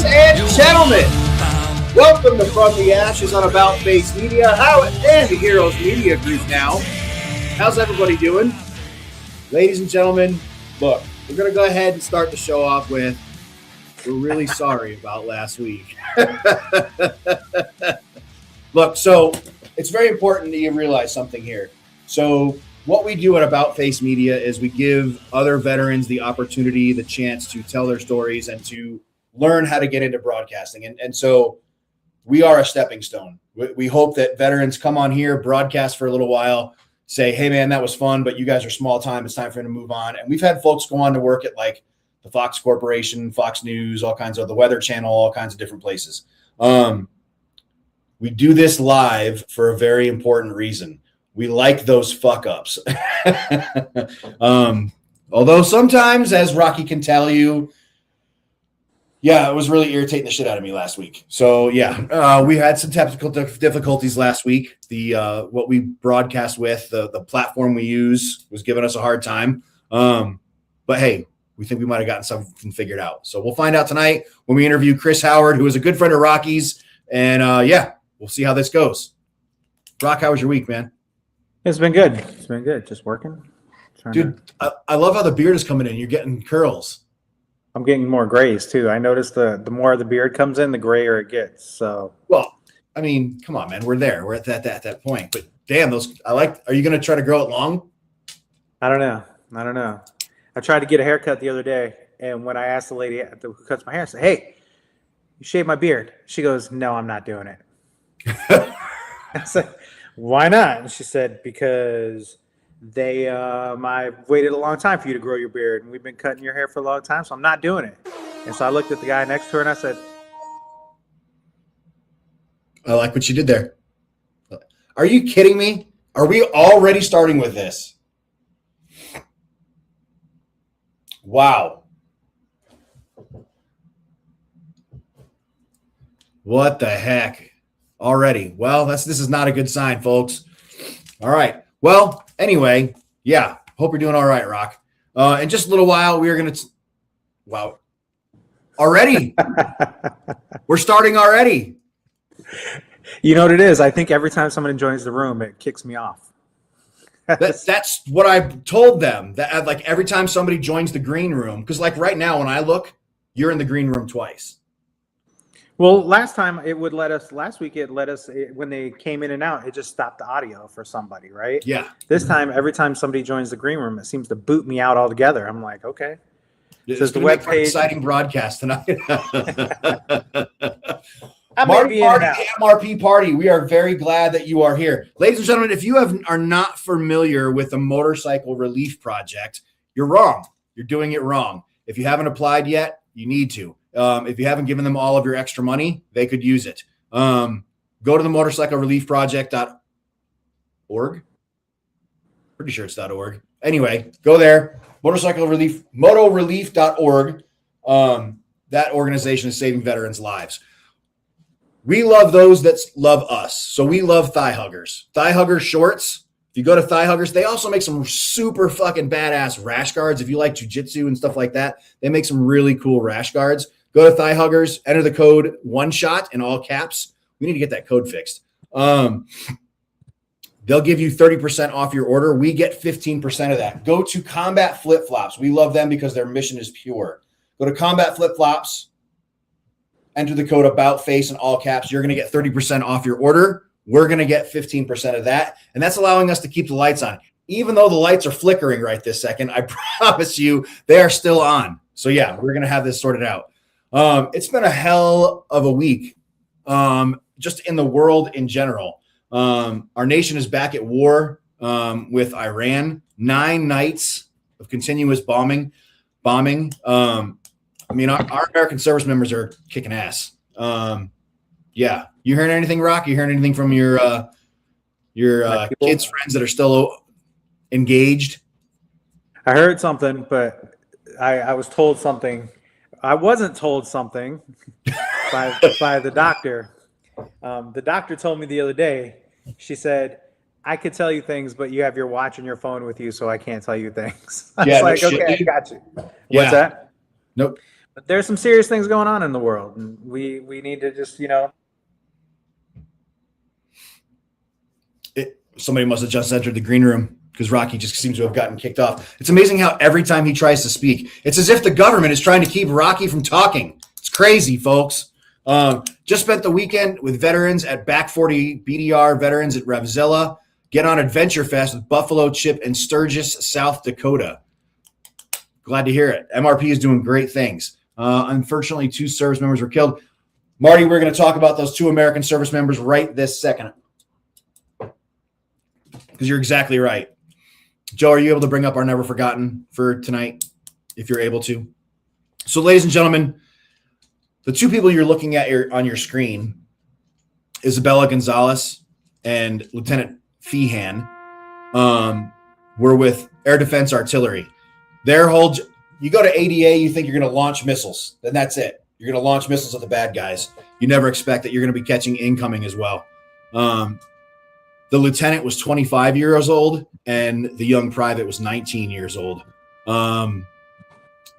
Ladies and gentlemen, welcome to From the Ashes on About Face Media and the Heroes Media Group now. How's everybody doing? Ladies and gentlemen, look, we're going to go ahead and start the show off with, we're really sorry about last week. Look, so it's very important that you realize something here. So what we do at About Face Media is we give other veterans the opportunity, the chance to tell their stories and to learn how to get into broadcasting. And so we are a stepping stone. We hope that veterans come on here, broadcast for a little while, say, hey, man, that was fun, but you guys are small time. It's time for them to move on. And we've had folks go on to work at like the Fox Corporation, Fox News, all kinds of the Weather Channel, all kinds of different places. We do this live for a very important reason. We like those fuck ups. Although sometimes, as Rocky can tell you, yeah, it was really irritating the shit out of me last week. So yeah, we had some technical difficulties last week. The what we broadcast with, the platform we use was giving us a hard time. But hey, we think we might have gotten something figured out. So we'll find out tonight when we interview Chris Howard, who is a good friend of Rocky's. And yeah, we'll see how this goes. Rock, how was your week, man? It's been good. It's been good. Just working. Dude, I love how the beard is coming in. You're getting curls. I'm getting more grays too. I noticed the more the beard comes in, the grayer it gets. So well, I mean, come on, man. We're there. We're at that point. But damn, those I like. Are you gonna try to grow it long? I don't know. I tried to get a haircut the other day, and when I asked the lady who cuts my hair, I said, "Hey, you shave my beard?" She goes, "No, I'm not doing it." I said, "Why not?" And she said, "Because I waited a long time for you to grow your beard, and we've been cutting your hair for a long time, so I'm not doing it." And so I looked at the guy next to her and I said, I like what you did there. Are you kidding me? Are we already starting with this? Wow. What the heck? Already. Well, this is not a good sign, folks. All right. Well, anyway, yeah. Hope you're doing all right, Rock. In just a little while, we are going to. Wow. Already. We're starting already. You know what it is? I think every time someone joins the room, it kicks me off. That's what I told them. That like every time somebody joins the green room, because like right now when I look, you're in the green room twice. Well, last week it let us, when they came in and out, it just stopped the audio for somebody, right? Yeah. This time, every time somebody joins the green room, it seems to boot me out altogether. I'm like, okay. It's the web page. Exciting broadcast tonight. MRP Party. We are very glad that you are here. Ladies and gentlemen, if you are not familiar with the Motorcycle Relief Project, you're wrong. You're doing it wrong. If you haven't applied yet, you need to. If you haven't given them all of your extra money, they could use it. Go to the motorcyclereliefproject.org. Pretty sure it's .org. Anyway, go there. motorelief.org. That organization is saving veterans' lives. We love those that love us. So we love Thigh Huggers. Thigh Hugger shorts. If you go to Thigh Huggers, they also make some super fucking badass rash guards. If you like jiu-jitsu and stuff like that, they make some really cool rash guards. Go to Thigh Huggers, enter the code ONESHOT in all caps. We need to get that code fixed. They'll give you 30% off your order. We get 15% of that. Go to Combat Flip Flops. We love them because their mission is pure. Go to Combat Flip Flops, enter the code ABOUTFACE in all caps. You're going to get 30% off your order. We're going to get 15% of that. And that's allowing us to keep the lights on. Even though the lights are flickering right this second, I promise you they are still on. So yeah, we're going to have this sorted out. It's been a hell of a week, just in the world in general. Our nation is back at war with Iran. 9 nights of continuous bombing. I mean, our American service members are kicking ass. Yeah, you hearing anything, Rock? You hearing anything from your kids' friends that are still engaged? I heard something, but I was told something. I wasn't told something by the doctor. The doctor told me the other day, she said, I could tell you things, but you have your watch and your phone with you, so I can't tell you things. I was like, okay, I got you. Yeah. What's that? Nope. But there's some serious things going on in the world, and we need to just, Somebody must have just entered the green room because Rocky just seems to have gotten kicked off. It's amazing how every time he tries to speak, it's as if the government is trying to keep Rocky from talking. It's crazy, folks. Just spent the weekend with veterans at Back 40 BDR, veterans at Revzilla. Get on Adventure Fest with Buffalo Chip and Sturgis, South Dakota. Glad to hear it. MRP is doing great things. Unfortunately, 2 service members were killed. Marty, we're going to talk about those 2 American service members right this second. Because you're exactly right. Joe, are you able to bring up our Never Forgotten for tonight, if you're able to? So, ladies and gentlemen, the 2 people you're looking at on your screen, Isabella Gonzalez and Lieutenant Feehan, were with Air Defense Artillery. Their whole you go to ADA, you think you're going to launch missiles, then that's it. You're going to launch missiles at the bad guys. You never expect that you're going to be catching incoming as well. The lieutenant was 25 years old, and the young private was 19 years old.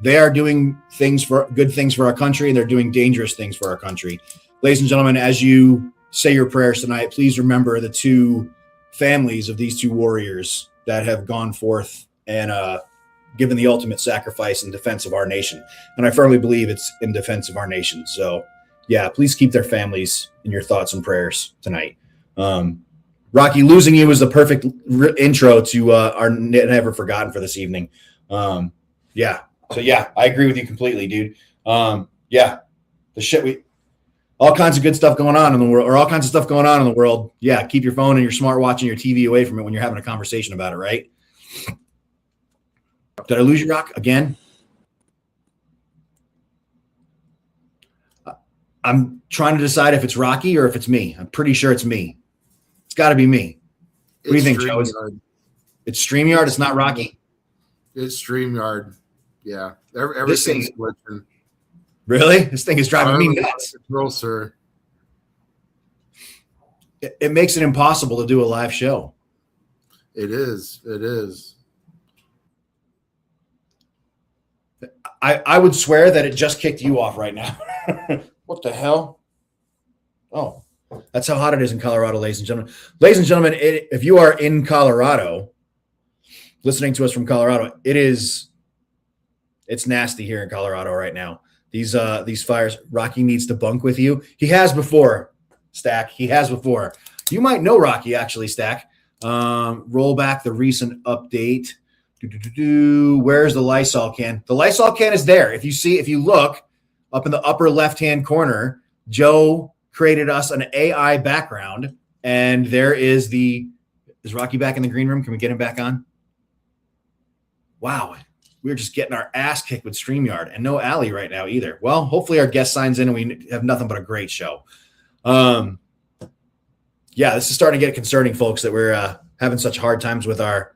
They are doing good things for our country, and they're doing dangerous things for our country. Ladies and gentlemen, as you say your prayers tonight, please remember the 2 families of these 2 warriors that have gone forth and given the ultimate sacrifice in defense of our nation. And I firmly believe it's in defense of our nation. So, yeah, please keep their families in your thoughts and prayers tonight. Rocky, losing you was the perfect intro to our Never Forgotten for this evening. Yeah. So, yeah, I agree with you completely, dude. Yeah, all kinds of good stuff going on in the world, or all kinds of stuff going on in the world. Yeah, keep your phone and your smartwatch and your TV away from it when you're having a conversation about it, right? Did I lose you, Rock, again? I'm trying to decide if it's Rocky or if it's me. I'm pretty sure it's me. It's got to be me. What do you think, Joe? It's StreamYard. It's not Rocky. It's StreamYard. Yeah, everything's glitching. Really? This thing is driving me nuts. Control, sir. It makes it impossible to do a live show. It is. It is. I would swear that it just kicked you off right now. What the hell? Oh. That's how hot it is in Colorado, ladies and gentlemen. Ladies and gentlemen, if you are in Colorado, listening to us from Colorado, it's nasty here in Colorado right now. These fires, Rocky needs to bunk with you. He has before, Stack. He has before. You might know Rocky, actually, Stack. Roll back the recent update. Where's the Lysol can? The Lysol can is there. If you look up in the upper left-hand corner, Joe created us an AI background, and there is Rocky back in the green room? Can we get him back on? Wow, we're just getting our ass kicked with StreamYard, and no Allie right now either. Well, hopefully our guest signs in and we have nothing but a great show. Yeah, this is starting to get concerning, folks, that we're having such hard times with our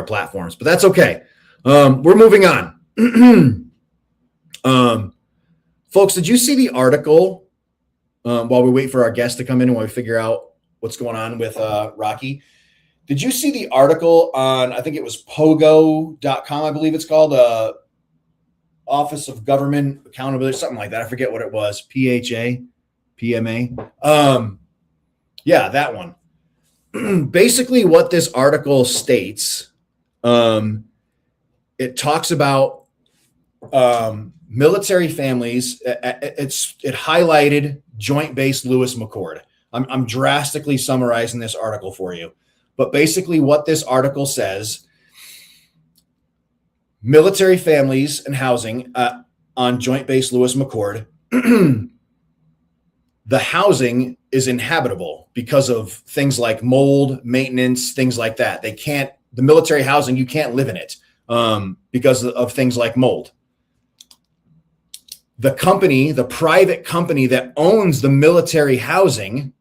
platforms, but that's okay. We're moving on. Folks, did you see the article while we wait for our guest to come in and while we figure out what's going on with Rocky? Did you see the article on, I think it was pogo.com, I believe it's called, Office of Government Accountability, something like that. I forget what it was. PMA. Yeah, that one. Basically what this article states, it talks about military families. It highlighted Joint Base Lewis McChord. I'm drastically summarizing this article for you. But basically what this article says, military families and housing on Joint Base Lewis McChord, the housing is inhabitable because of things like mold, maintenance, things like that. The military housing, you can't live in it because of things like mold. The private company that owns the military housing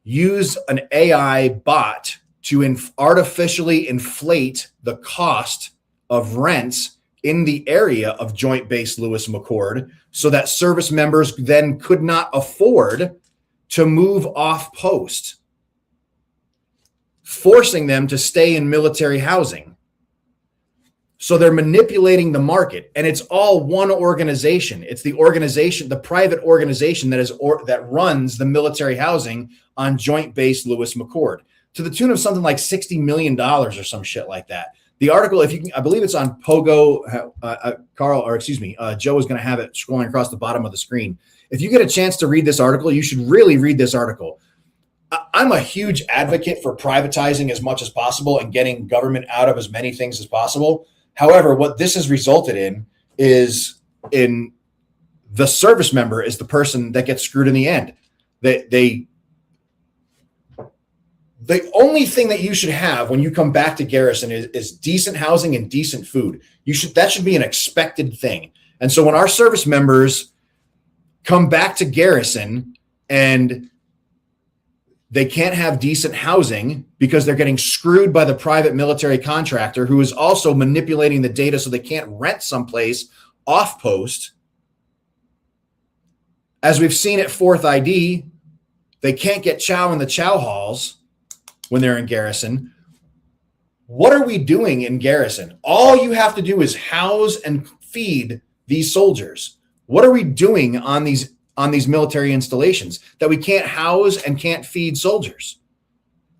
use an AI bot to artificially inflate the cost of rents in the area of Joint Base Lewis McChord so that service members then could not afford to move off post, forcing them to stay in military housing. So they're manipulating the market, and it's all one organization. It's the organization, the private organization that runs the military housing on Joint Base Lewis McChord, to the tune of something like $60 million or some shit like that. The article, if you can, I believe it's on Pogo. Joe is going to have it scrolling across the bottom of the screen. If you get a chance to read this article, you should really read this article. I'm a huge advocate for privatizing as much as possible and getting government out of as many things as possible. However, what this has resulted in is in the service member is the person that gets screwed in the end. The only thing that you should have when you come back to Garrison is decent housing and decent food. That should be an expected thing. And so when our service members come back to Garrison and they can't have decent housing because they're getting screwed by the private military contractor who is also manipulating the data so they can't rent someplace off post. As we've seen at 4th ID, they can't get chow in the chow halls when they're in Garrison. What are we doing in Garrison? All you have to do is house and feed these soldiers. What are we doing on these military installations that we can't house and can't feed soldiers?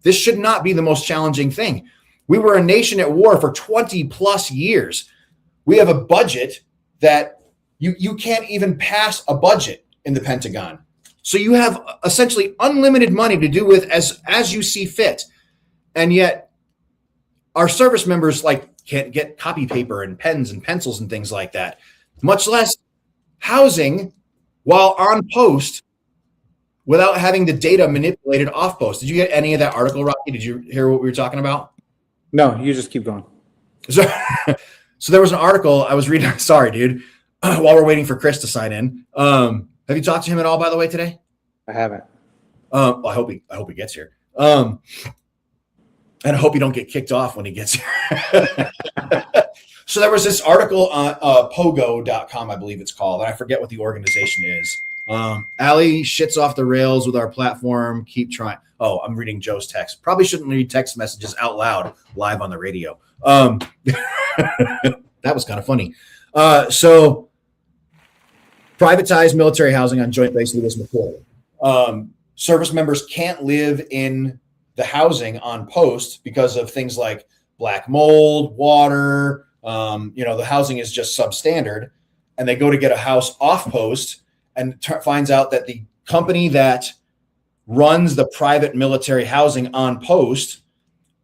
This should not be the most challenging thing. We were a nation at war for 20 plus years. We have a budget that you can't even pass a budget in the Pentagon. So you have essentially unlimited money to do with as you see fit. And yet our service members can't get copy paper and pens and pencils and things like that, much less housing while on post without having the data manipulated off post. Did you get any of that article, Rocky? Did you hear what we were talking about? No, you just keep going. So there was an article I was reading. Sorry, dude. While we're waiting for Chris to sign in. Have you talked to him at all, by the way, today? I haven't. Well, I hope he gets here. And I hope you don't get kicked off when he gets here. So there was this article on pogo.com, I believe it's called, and I forget what the organization is. Allie shits off the rails with our platform. Keep trying. Oh, I'm reading Joe's text. Probably shouldn't read text messages out loud live on the radio. That was kind of funny. So privatized military housing on Joint Base Lewis McChord. Service members can't live in the housing on post because of things like black mold, water. The housing is just substandard, and they go to get a house off post and finds out that the company that runs the private military housing on post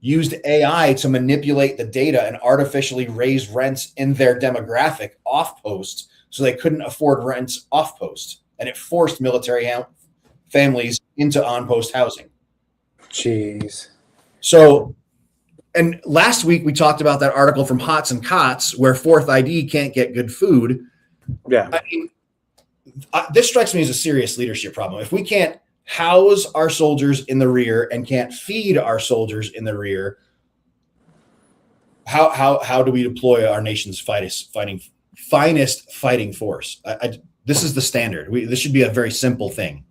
used AI to manipulate the data and artificially raise rents in their demographic off post, so they couldn't afford rents off post, and it forced military families into on post housing. Jeez. So. And last week we talked about that article from Hots and Cots where 4th ID can't get good food. Yeah. I mean, this strikes me as a serious leadership problem. If we can't house our soldiers in the rear and can't feed our soldiers in the rear, how do we deploy our nation's finest fighting force? This is the standard. This should be a very simple thing.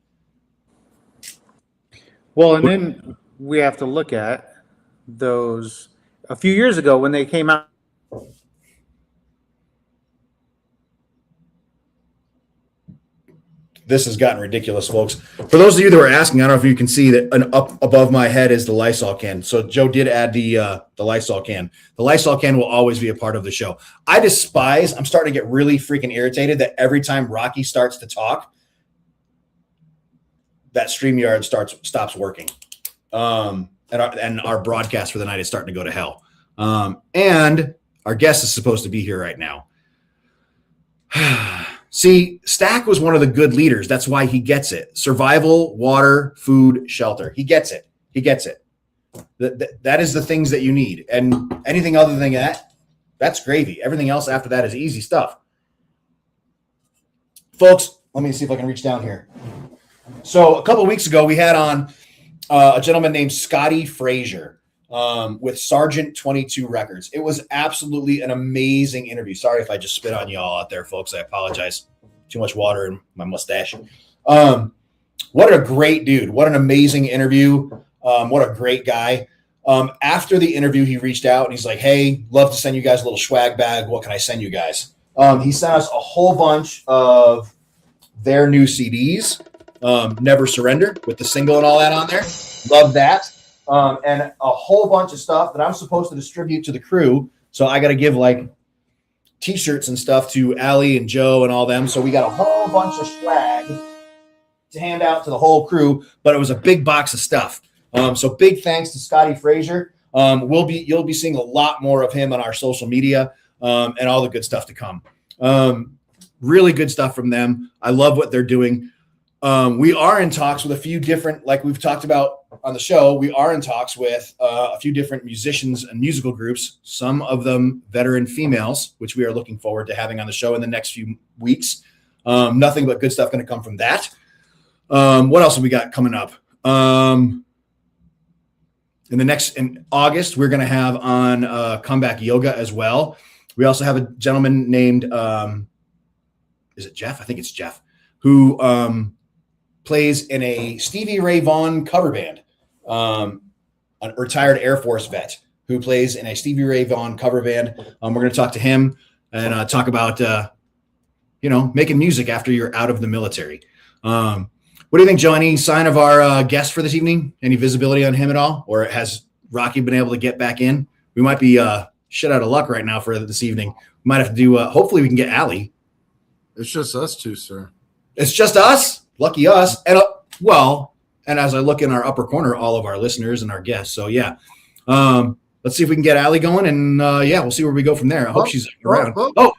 Well, and then we have to look at those a few years ago when they came out. This has gotten ridiculous, folks. For those of you that were asking, I don't know if you can see that up above my head is the Lysol can. So Joe did add the Lysol can. The Lysol can will always be a part of the show. I'm starting to get really freaking irritated that every time Rocky starts to talk, that StreamYard stops working. And our broadcast for the night is starting to go to hell. And our guest is supposed to be here right now. See, Stack was one of the good leaders. That's why he gets it. Survival, water, food, shelter. He gets it. That is the things that you need. And anything other than that, that's gravy. Everything else after that is easy stuff. Folks, let me see if I can reach down here. So a couple of weeks ago, we had on a gentleman named Scotty Frazier with Sergeant 22 Records. It was absolutely an amazing interview. Sorry if I just spit on y'all out there, folks. I apologize. Too much water in my mustache. What a great dude. What an amazing interview. What a great guy. After the interview, he reached out and he's like, "Hey, love to send you guys a little swag bag. What can I send you guys?" He sent us a whole bunch of their new CDs, Never Surrender, with the single and all that on there. Love that. And a whole bunch of stuff that I'm supposed to distribute to the crew. So I got to give like T-shirts and stuff to Allie and Joe and all them. So we got a whole bunch of swag to hand out to the whole crew, but it was a big box of stuff. So big thanks to Scotty Frazier. You'll be seeing a lot more of him on our social media and all the good stuff to come. Really good stuff from them. I love what they're doing. We are in talks with a few different, like we've talked about on the show, we are in talks with a few different musicians and musical groups, some of them veteran females, which we are looking forward to having on the show in the next few weeks. Nothing but good stuff going to come from that. What else have we got coming up? In August, we're going to have on Comeback Yoga as well. We also have a gentleman named, is it Jeff? I think it's Jeff, who plays in a Stevie Ray Vaughan cover band, a retired Air Force vet who plays in a Stevie Ray Vaughan cover band. We're going to talk to him and talk about, making music after you're out of the military. What do you think, Joe? Any sign of our guest for this evening? Any visibility on him at all? Or has Rocky been able to get back in? We might be shit out of luck right now for this evening. We might have to do, hopefully we can get Allie. It's just us two, sir. It's just us? Lucky us. And and as I look in our upper corner, all of our listeners and our guests. So yeah. Let's see if we can get Allie going, and we'll see where we go from there. I hope she's around. Whoa.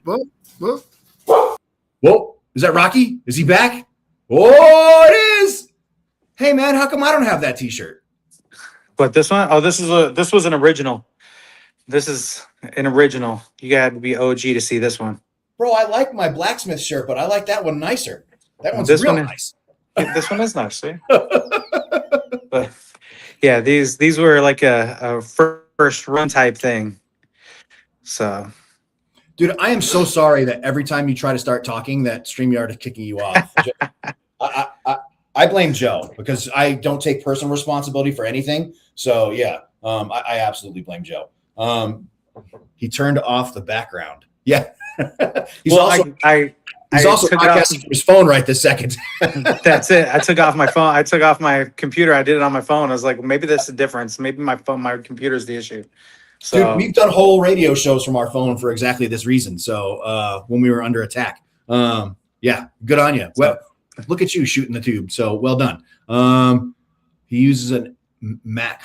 Is that Rocky? Is he back? Oh, it is. Hey man, how come I don't have that t-shirt? But this one? Oh, this was an original. This is an original. You got to be OG to see this one. Bro, I like my blacksmith shirt, but I like that one nicer. That one's nice. This one is nice, see? But yeah, these were like a first run type thing. So, dude, I am so sorry that every time you try to start talking, that StreamYard is kicking you off. I blame Joe because I don't take personal responsibility for anything. So yeah, I absolutely blame Joe. He turned off the background. Yeah. He's also podcasting from his phone right this second. That's it. I took off my phone. I took off my computer. I did it on my phone. I was like, well, maybe that's the difference. Maybe my computer is the issue. So dude, we've done whole radio shows from our phone for exactly this reason. So when we were under attack, good on you. Well, look at you shooting the tube. So well done. He uses a Mac.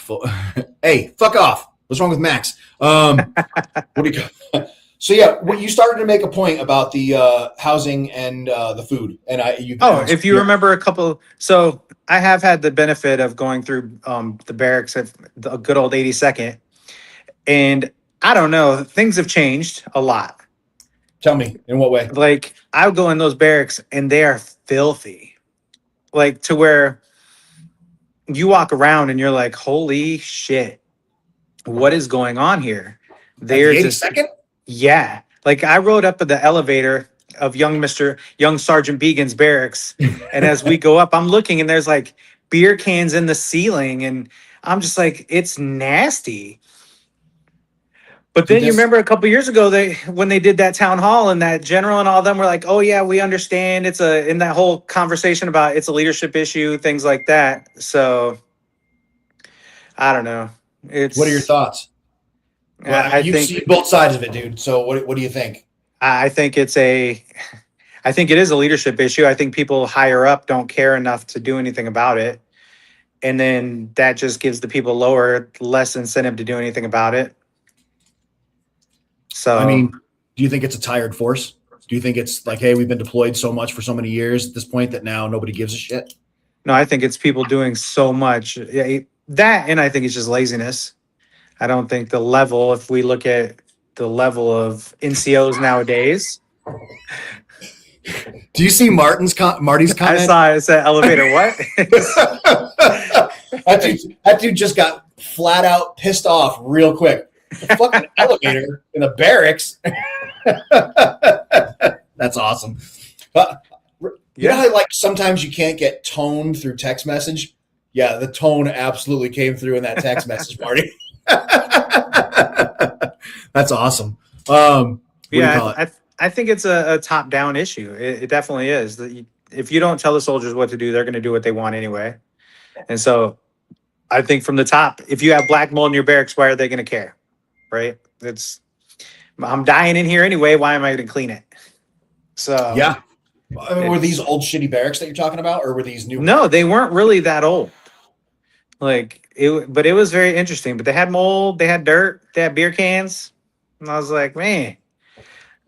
Hey, fuck off. What's wrong with Macs? What do you got? So yeah, when you started to make a point about the housing and the food, and if you remember a couple, so I have had the benefit of going through the barracks at the good old 82nd, and I don't know, things have changed a lot. Tell me, in what way? Like I would go in those barracks and they are filthy, like to where you walk around and you're like, holy shit, what is going on here? They're just 82nd? Yeah. Like I rode up at the elevator of young Sergeant Began's barracks. And as we go up, I'm looking and there's like beer cans in the ceiling. And I'm just like, it's nasty. But then you remember a couple years ago, when they did that town hall and that general and all of them were like, oh yeah, we understand. It's in that whole conversation about it's a leadership issue, things like that. So I don't know. What are your thoughts? Well, you've seen both sides of it, dude. So what do you think? I think it is a leadership issue. I think people higher up don't care enough to do anything about it. And then that just gives the people less incentive to do anything about it. So, I mean, do you think it's a tired force? Do you think it's like, hey, we've been deployed so much for so many years at this point that now nobody gives a shit? No, I think it's people doing so much. That, and I think it's just laziness. I don't think the level, if we look at the level of NCOs nowadays. Do you see Marty's comment? I said elevator, what? that dude just got flat out pissed off real quick. The fucking elevator in the barracks. That's awesome. You know how like sometimes you can't get tone through text message? Yeah, the tone absolutely came through in that text message, Marty. That's awesome. What do you call it? I think it's a top-down issue. It definitely is. If you don't tell the soldiers what to do, they're going to do what they want anyway. And so I think from the top, if you have black mold in your barracks, why are they going to care? Right? I'm dying in here anyway. Why am I going to clean it? So Yeah. Were these old shitty barracks that you're talking about, or were these new? No, they weren't really that old. But it was very interesting. But they had mold, they had dirt, they had beer cans, and I was like, man,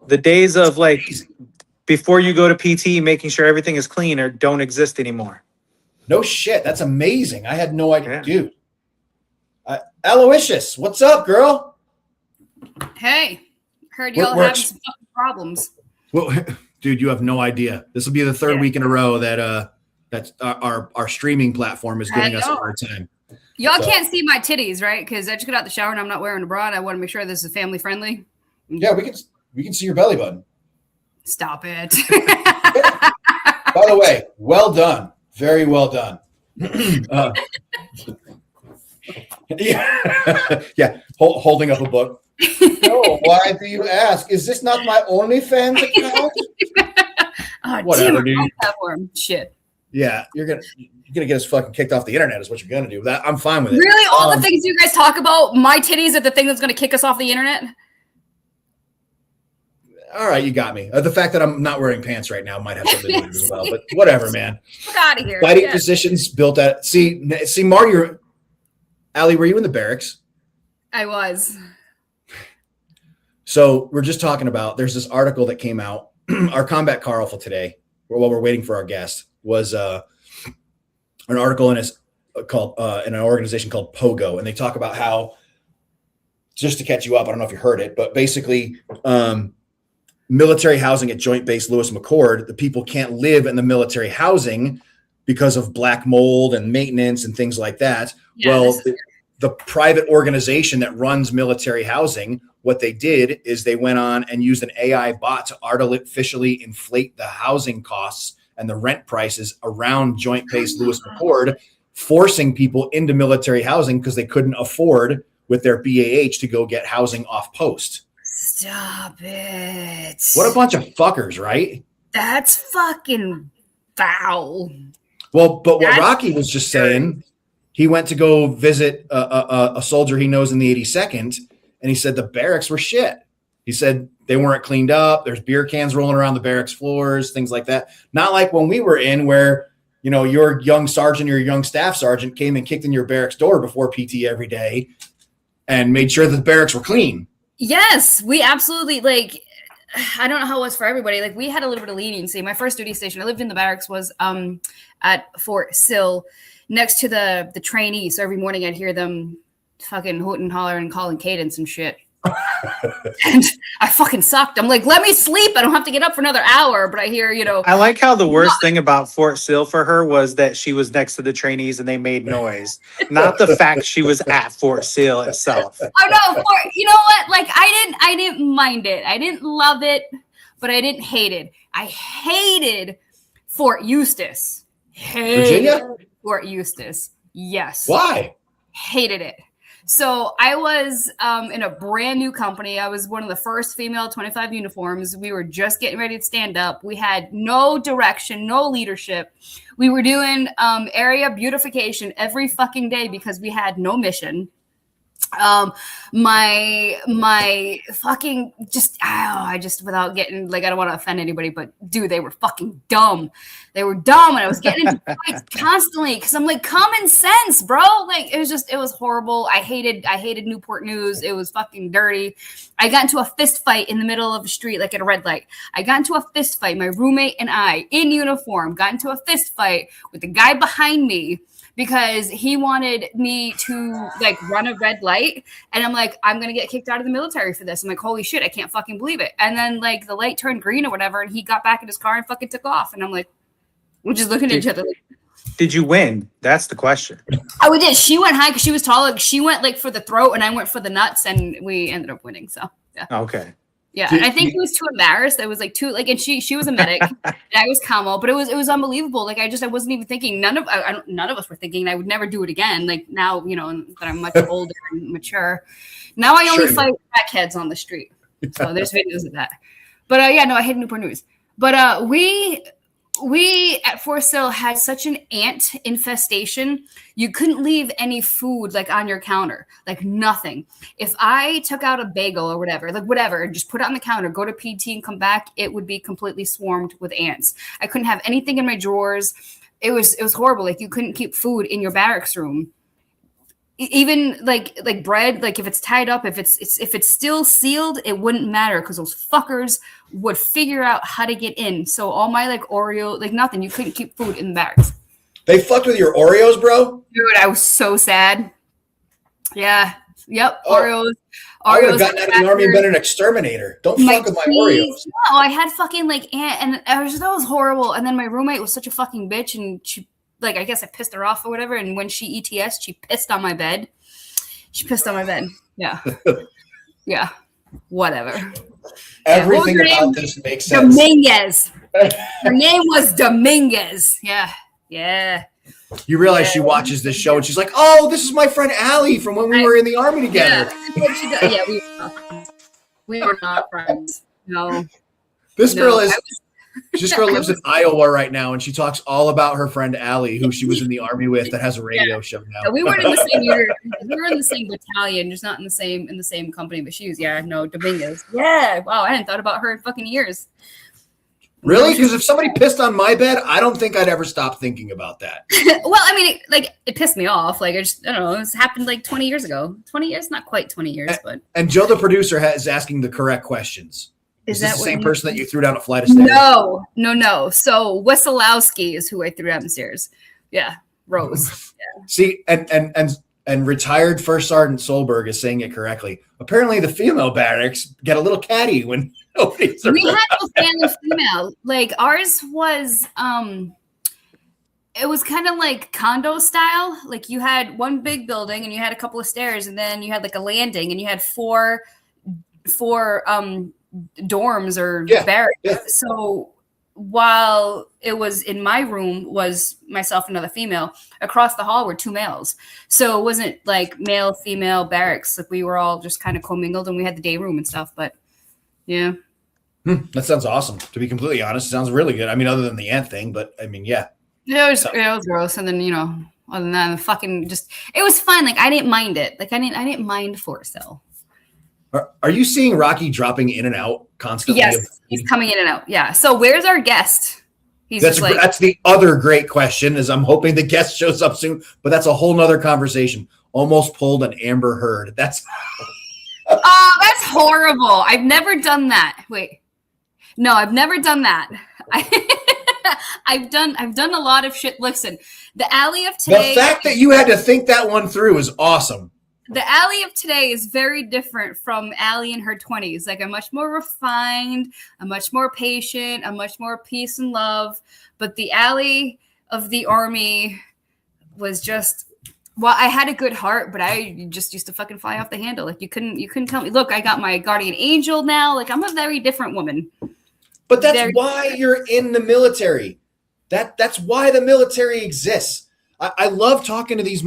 the days of like before you go to PT, making sure everything is clean or don't exist anymore. No shit. That's amazing. I had no idea, Yeah. dude. Aloysius, what's up, girl? Hey, heard What y'all works? having some fucking problems. Well, dude, you have no idea. This will be the third Yeah. week in a row that that's our streaming platform is giving I us a know. hard time. Y'all So- can't see my titties, right? Because I just got out the shower and I'm not wearing a bra. And I want to make sure this is family friendly. Yeah, we can see your belly button. Stop it. By the way, well done. Very well done. Yeah, yeah. Holding up a book. No, why do you ask? Is this not my OnlyFans account? Oh, Whatever, damn it, dude. wrong platform. Shit. Yeah, you're gonna get us fucking kicked off the internet. Is what you're gonna do. That I'm fine with it. Really? All the things you guys talk about, my titties are the thing that's going to kick us off the internet? All right, you got me. The fact that I'm not wearing pants right now might have something to do with it as well. But whatever, man. Fuck out of here. Fighting Yeah. positions built at. See, Marty, Allie, were you in the barracks? I was. So we're just talking about. There's this article that came out. Our combat car for today, while we're waiting for our guest, was an article in an organization called Pogo, and they talk about how, just to catch you up, I don't know if you heard it, but basically, military housing at Joint Base Lewis McChord, the people can't live in the military housing because of black mold and maintenance and things like that. Yeah, Well, this is- the private organization that runs military housing, what they did is they went on and used an AI bot to artificially inflate the housing costs and the rent prices around Joint Base Lewis McChord, forcing people into military housing because they couldn't afford with their BAH to go get housing off post. Stop it. What a bunch of fuckers, right? That's fucking foul. Well, but what That's Rocky was just saying, he went to go visit a soldier he knows in the 82nd, and he said the barracks were shit. He said they weren't cleaned up. There's beer cans rolling around the barracks floors, things like that. Not like when we were in where, you know, your young sergeant or your young staff sergeant came and kicked in your barracks door before PT every day and made sure that the barracks were clean. Yes, we absolutely I don't know how it was for everybody. Like we had a little bit of leniency. My first duty station, I lived in the barracks, was at Fort Sill next to the trainees. So every morning I'd hear them fucking hooting and hollering and calling cadence and shit. And I fucking sucked. I'm like, let me sleep. I don't have to get up for another hour. But I hear, I like how the worst thing about Fort Sill for her was that she was next to the trainees and they made noise, not the fact she was at Fort Sill itself. oh no, you know what? Like I didn't mind it. I didn't love it, but I didn't hate it. I hated Fort Eustis. Virginia? Fort Eustis. Yes. Why? Hated it. So I was in a brand new company. I was one of the first female 25 uniforms. We were just getting ready to stand up. We had no direction, no leadership. We were doing area beautification every fucking day because we had no mission. My fucking I just without getting I don't want to offend anybody, but dude, they were fucking dumb. They were dumb, and I was getting into fights constantly because I'm like, common sense, bro. Like it was horrible. I hated Newport News. It was fucking dirty. I got into a fist fight in the middle of a street, like at a red light. I got into a fist fight. My roommate and I, in uniform, got into a fist fight with the guy behind me, because he wanted me to run a red light. And I'm like, I'm going to get kicked out of the military for this. I'm like, holy shit, I can't fucking believe it. And then the light turned green or whatever. And he got back in his car and fucking took off. And I'm like, we're just looking at each other. Did you win? That's the question. Oh, we did. She went high because she was tall. She went for the throat and I went for the nuts and we ended up winning. So yeah. Okay. Yeah, and I think he was too embarrassed. I was like too like, and she was a medic, and I was Camo, but it was unbelievable. Like I wasn't even thinking. None of us were thinking I would never do it again. Like now, you know, that I'm much older and mature. Now I only fight crackheads on the street. So there's videos of that. But yeah, no, I hate Newport News. But we at Forest Hill had such an ant infestation. You couldn't leave any food like on your counter, like nothing. If I took out a bagel or whatever, and just put it on the counter, go to PT and come back, it would be completely swarmed with ants. I couldn't have anything in my drawers. It was horrible. Like you couldn't keep food in your barracks room. Even like bread, like if it's tied up, if it's still sealed, it wouldn't matter because those fuckers would figure out how to get in. So all my like Oreo, like nothing, you couldn't keep food in the barracks. They fucked with your Oreos, bro? Dude, I was so sad. Yeah. Yep. Oreos. I would have gotten out of the army and been an exterminator. Don't fuck with my Oreos. No, I had fucking like ant, and that was horrible. And then my roommate was such a fucking bitch, and she. Like, I guess I pissed her off or whatever. And when she ETS, she pissed on my bed. Yeah. Yeah. Whatever. Everything about this makes sense. Dominguez. Her name was Dominguez. Yeah. Yeah. You realize she watches this show and she's like, oh, this is my friend Allie from when we were in the army together. Yeah, we were not friends. No. This girl lives in Iowa right now, and she talks all about her friend Allie, who she was in the army with, that has a radio show now. Yeah, we weren't in the same unit. We were in the same battalion, just not in the same company. But she was, Dominguez. Yeah, wow, I hadn't thought about her in fucking years. Really? Because if somebody pissed on my bed, I don't think I'd ever stop thinking about that. Well, I mean, it pissed me off. Like I don't know. This happened like 20 years ago. 20 years, not quite 20 years, but. And Joe, the producer, is asking the correct questions. Is this the same person that you threw down a flight of stairs? No. So Wesolowski is who I threw down the stairs. Yeah, Rose. Yeah. See, and retired First Sergeant Solberg is saying it correctly. Apparently, the female barracks get a little catty when nobody's around. We had no family female. Like ours was, it was kind of like condo style. Like you had one big building and you had a couple of stairs, and then you had like a landing, and you had four dorms or barracks. Yeah. So while it was in my room was myself and another female, across the hall were two males. So it wasn't like male female barracks. Like we were all just kind of commingled, and we had the day room and stuff. But yeah, that sounds awesome. To be completely honest, it sounds really good. I mean, other than the ant thing, but I mean, yeah. It was gross. And then other than that, it was fine. Like I didn't mind it. Like I didn't mind Forest Hill. Are you seeing Rocky dropping in and out constantly? Yes, he's coming in and out. Yeah. So where's our guest? That's the other great question, is I'm hoping the guest shows up soon, but that's a whole nother conversation. Almost pulled an Amber Heard. That's horrible. I've never done that. Wait. No, I've never done that. I've done a lot of shit. Listen, the Alley of today. The fact that you had to think that one through is awesome. The Allie of today is very different from Allie in her 20s. Like, I'm much more refined, I'm much more patient, I'm much more peace and love. But the Allie of the army was just, well, I had a good heart, but I just used to fucking fly off the handle. Like, you couldn't tell me, look, I got my guardian angel now. Like, I'm a very different woman. But that's why you're in the military. That's why the military exists. I love talking to these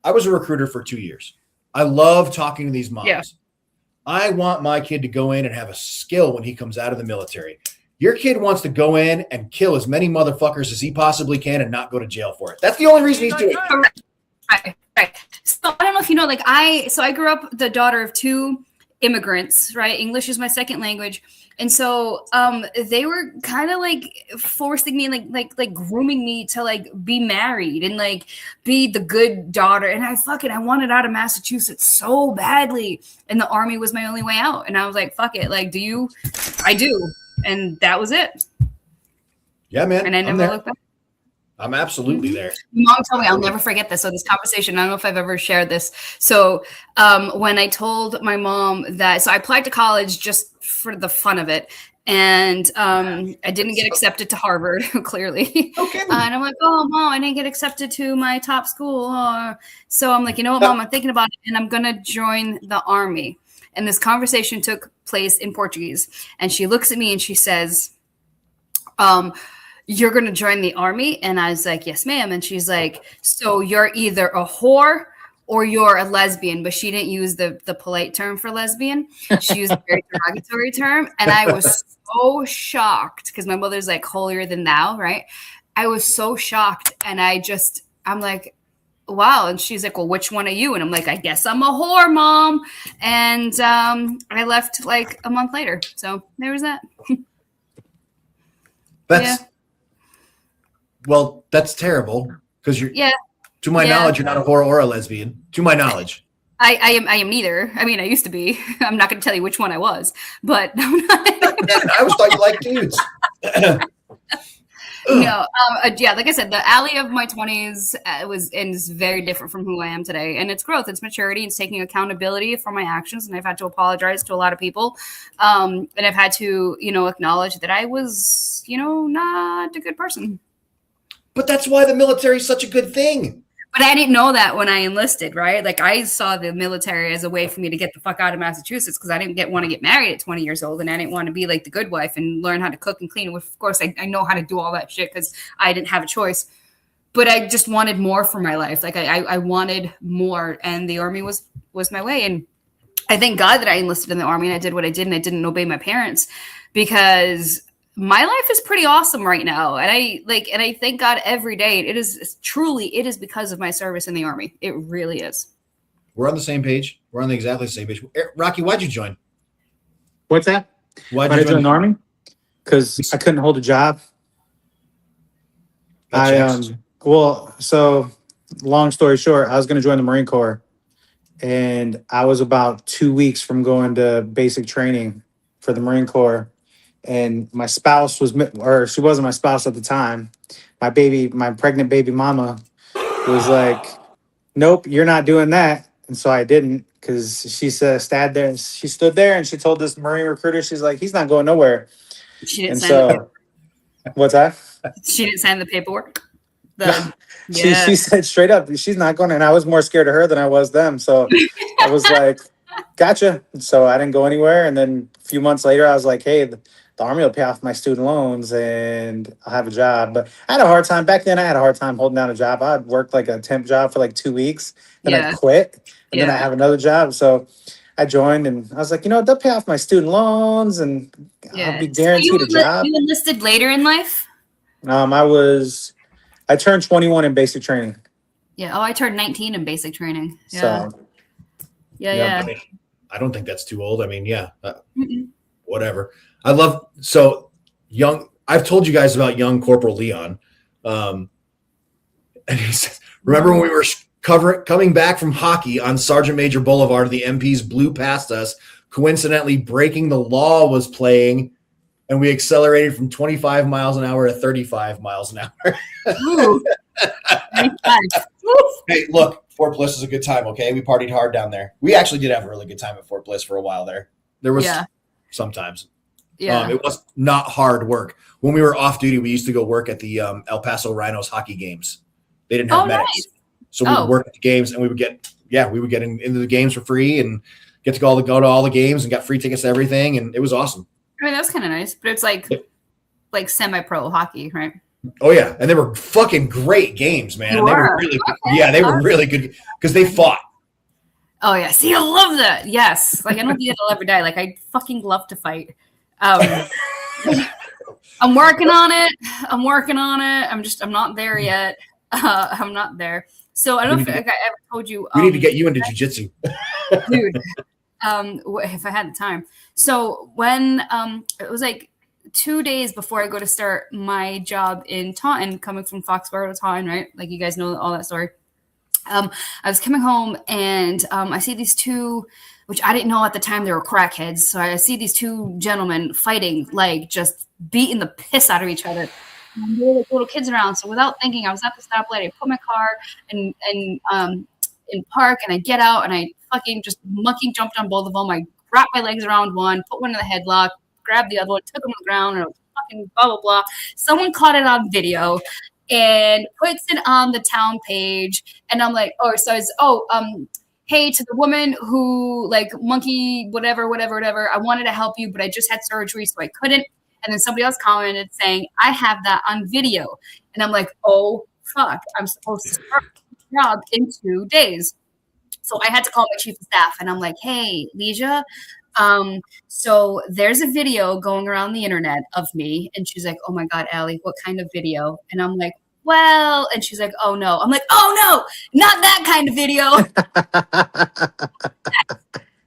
I was a recruiter for 2 years. I love talking to these moms. Yeah. I want my kid to go in and have a skill when he comes out of the military. Your kid wants to go in and kill as many motherfuckers as he possibly can and not go to jail for it. That's the only reason he's doing it. Right. So I don't know if you know, like I grew up the daughter of two immigrants, right? English is my second language. And so they were kind of like forcing me, like grooming me to like be married and like be the good daughter. And I wanted out of Massachusetts so badly. And the army was my only way out. And I was like, fuck it. Like, I do. And that was it. Yeah, man. And I never looked back. I'm absolutely there. Mom told me, I'll never forget this. So this conversation, I don't know if I've ever shared this. So when I told my mom that, so I applied to college just for the fun of it. And I didn't get accepted to Harvard, clearly. Okay. And I'm like, oh, Mom, I didn't get accepted to my top school. So I'm like, you know what, Mom, I'm thinking about it, and I'm going to join the army. and this conversation took place in Portuguese. And she looks at me and she says, "You're going to join the army?" And I was like, "Yes, ma'am." And she's like, "So you're either a whore or you're a lesbian," but she didn't use the polite term for lesbian. She used a very derogatory term. And I was so shocked because my mother's like holier than thou, right? I was so shocked. And I'm like, wow. And she's like, "Well, which one are you?" And I'm like, "I guess I'm a whore, Mom." And I left like a month later. So there was that. Well, that's terrible because you're, Yeah. to my knowledge, you're not a whore or a lesbian. To my knowledge. I am neither. I mean, I used to be. I'm not going to tell you which one I was, but I'm not. I always thought you liked dudes. No, yeah, like I said, the alley of my 20s is very different from who I am today. And it's growth, it's maturity, it's taking accountability for my actions. And I've had to apologize to a lot of people. And I've had to, acknowledge that I was, not a good person. But that's why the military is such a good thing. But I didn't know that when I enlisted, right? Like I saw the military as a way for me to get the fuck out of Massachusetts because I didn't want to get married at 20 years old, and I didn't want to be like the good wife and learn how to cook and clean. Of course, I know how to do all that shit because I didn't have a choice. But I just wanted more for my life. Like I wanted more, and the army was my way. And I thank God that I enlisted in the army and I did what I did, and I didn't obey my parents because my life is pretty awesome right now. And I thank God every day. It is because of my service in the army. It really is. We're on the same page. We're on the exactly same page. Rocky, why'd you join? What's that? Why'd I you join the army? Because I couldn't hold a job. So long story short, I was going to join the Marine Corps, and I was about 2 weeks from going to basic training for the Marine Corps. And my spouse she wasn't my spouse at the time. My pregnant baby mama was like, "Nope, you're not doing that." And so I didn't, because she stood there and she told this Marine recruiter, she's like, "He's not going nowhere." She didn't sign the paperwork. What's that? She didn't sign the paperwork. She said straight up, she's not going. And I was more scared of her than I was them. So I was like, gotcha. So I didn't go anywhere. And then a few months later, I was like, hey, the army will pay off my student loans and I'll have a job. But I had a hard time back then. I had a hard time holding down a job. I'd worked like a temp job for like 2 weeks. Then I'd quit. And then I have another job. So I joined and I was like, they'll pay off my student loans and I'll be guaranteed a job. You enlisted later in life? I turned 21 in basic training. Yeah. Oh, I turned 19 in basic training. Yeah. So, yeah. I don't think that's too old. I mean, whatever. I love young. I've told you guys about young Corporal Leon. And he said, remember when we were coming back from hockey on Sergeant Major Boulevard, the MPs blew past us. Coincidentally, Breaking the Law was playing, and we accelerated from 25 miles an hour to 35 miles an hour. Ooh. Hey, look, Fort Bliss is a good time, okay? We partied hard down there. We actually did have a really good time at Fort Bliss for a while there. There was sometimes. Yeah. It was not hard work. When we were off duty, we used to go work at the El Paso Rhinos hockey games. They didn't have medics. Nice. So we would work at the games, and we would get into the games for free and get to go to all the games and got free tickets to everything, and it was awesome. I mean, that was kind of nice, but it's like semi-pro hockey, right? Oh yeah, and they were fucking great games, man. They They were really good. Yeah, they were really good because they fought. Oh yeah, see, I love that. Yes, like I don't think it'll ever die. Like I fucking love to fight. I'm working on it. I'm not there yet. I'm not there. So I don't think I ever told you. We need to get you into jiu-jitsu. Dude. If I had the time. So when it was like 2 days before I go to start my job in Taunton, coming from Foxborough to Taunton, right? Like you guys know all that story. I was coming home and I see these two, which I didn't know at the time they were crackheads. So I see these two gentlemen fighting, like just beating the piss out of each other. And there were like little kids around. So without thinking, I was at the stoplight. I put my car in park, and I get out and I fucking just monkey jumped on both of them. I wrapped my legs around one, put one in the headlock, grabbed the other one, took him to the ground, and I was fucking blah blah blah. Someone caught it on video and puts it on the town page, and I'm like, hey, to the woman who like monkey, whatever, I wanted to help you, but I just had surgery, so I couldn't. And then somebody else commented saying, I have that on video. And I'm like, oh, fuck, I'm supposed to start the job in 2 days. So I had to call my chief of staff and I'm like, hey, Leisha, so there's a video going around the internet of me. And she's like, oh my God, Allie, what kind of video? And I'm like, well, and she's like, oh no. I'm like, oh no, not that kind of video.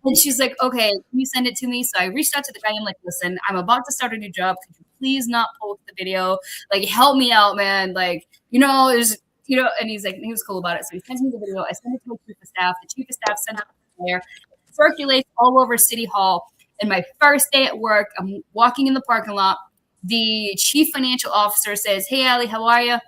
And she's like, okay, can you send it to me? So I reached out to the guy. I'm like, listen, I'm about to start a new job. Could you please not post the video? Like, help me out, man. Like, there's, and he's like, he was cool about it. So he sends me the video. I send it to my chief of staff. The chief of staff sent out the flyer. It circulates all over City Hall. And my first day at work, I'm walking in the parking lot. The chief financial officer says, hey, Allie, how are you?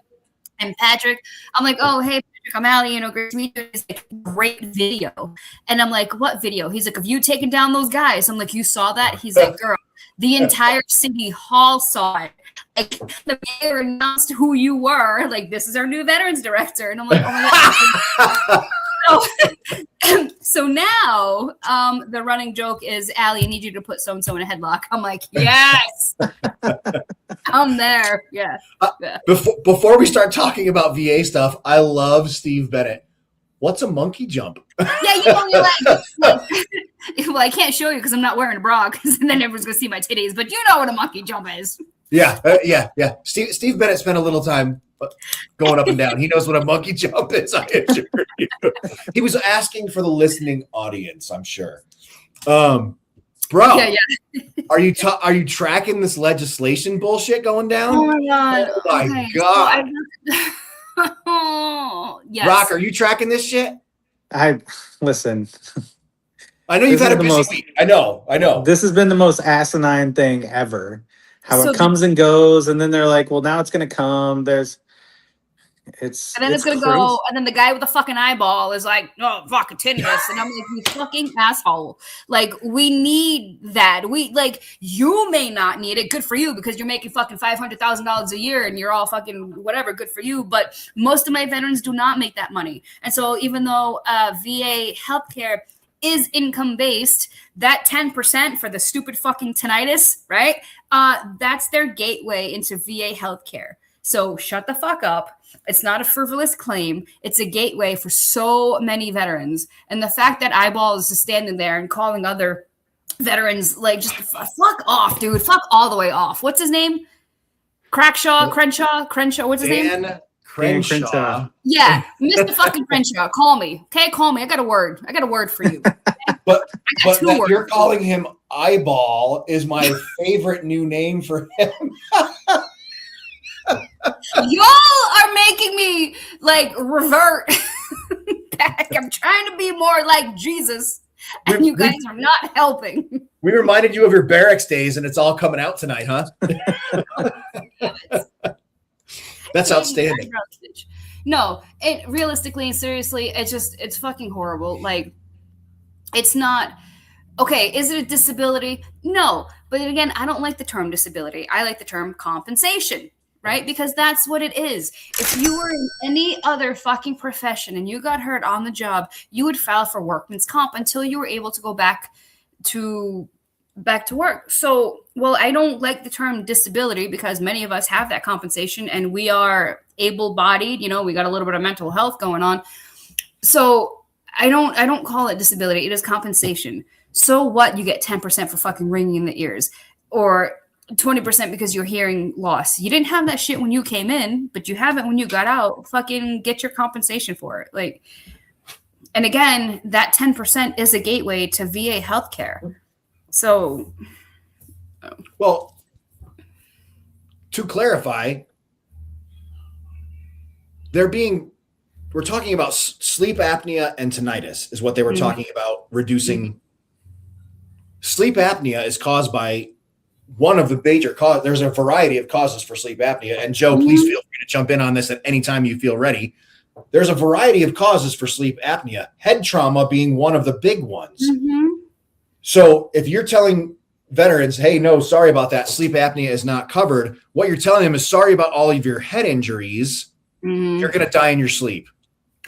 And Patrick, I'm like, oh, hey, Patrick, I'm Allie, great to meet you. He's like, great video. And I'm like, what video? He's like, of you taking down those guys. I'm like, you saw that? He's like, girl, the entire City Hall saw it. Like, the mayor announced who you were. Like, this is our new veterans director. And I'm like, oh my God. So now the running joke is, Allie, I need you to put so-and-so in a headlock. I'm like, yes. I'm there. Yeah. Before we start talking about VA stuff, I love Steve Bennett. What's a monkey jump? Yeah, you're like, well, I can't show you because I'm not wearing a bra because then everyone's going to see my titties. But you know what a monkey jump is. Yeah. Steve Bennett spent a little time going up and down. He knows what a monkey jump is. I assure you. He was asking for the listening audience, I'm sure. Bro, yeah. Are you tracking this legislation bullshit going down? Oh my God. Oh my okay. God. So yes. Rock, are you tracking this shit? Listen. I know you've had a busy week. I know. This has been the most asinine thing ever. How So it comes and goes, and then they're like, "Well, now it's going to come." It's going to go, and then the guy with the fucking eyeball is like, "Oh, fuck, tinnitus," and I'm like, "You fucking asshole!" Like, we need that. You may not need it. Good for you because you're making fucking $500,000 a year, and you're all fucking whatever. Good for you. But most of my veterans do not make that money, and so even though VA healthcare is income based, that 10% for the stupid fucking tinnitus, right? That's their gateway into VA healthcare. So shut the fuck up. It's not a frivolous claim. It's a gateway for so many veterans. And the fact that Eyeball is just standing there and calling other veterans, like, just fuck off, dude. Fuck all the way off. What's his name? Crenshaw. What's his name? Dan Crenshaw. Yeah, Mr. fucking Crenshaw. Call me. Okay, call me. I got a word for you. But that you're calling him Eyeball is my favorite new name for him. Y'all are making me like revert back. I'm trying to be more like Jesus, and you guys are not helping. We reminded you of your barracks days, and it's all coming out tonight, huh? That's outstanding. No, realistically and seriously, it's fucking horrible. Like, it's not okay. Is it a disability? No, but again, I don't like the term disability. I like the term compensation. Right? Because that's what it is. If you were in any other fucking profession and you got hurt on the job, you would file for workman's comp until you were able to go back to work. So, well, I don't like the term disability because many of us have that compensation and we are able-bodied, we got a little bit of mental health going on. So I don't call it disability. It is compensation. So what? You get 10% for fucking ringing in the ears, or 20% because you're hearing loss. You didn't have that shit when you came in, but you have it when you got out. Fucking get your compensation for it. Like, and again, that 10% is a gateway to VA healthcare. So, well, to clarify, we're talking about sleep apnea and tinnitus is what they were talking about, reducing. Sleep apnea is caused by one of the major causes. There's a variety of causes for sleep apnea. And Joe, please feel free to jump in on this at any time you feel ready. There's a variety of causes for sleep apnea, head trauma being one of the big ones. Mm-hmm. So if you're telling veterans, hey, no, sorry about that, sleep apnea is not covered, what you're telling them is sorry about all of your head injuries. Mm-hmm. You're going to die in your sleep.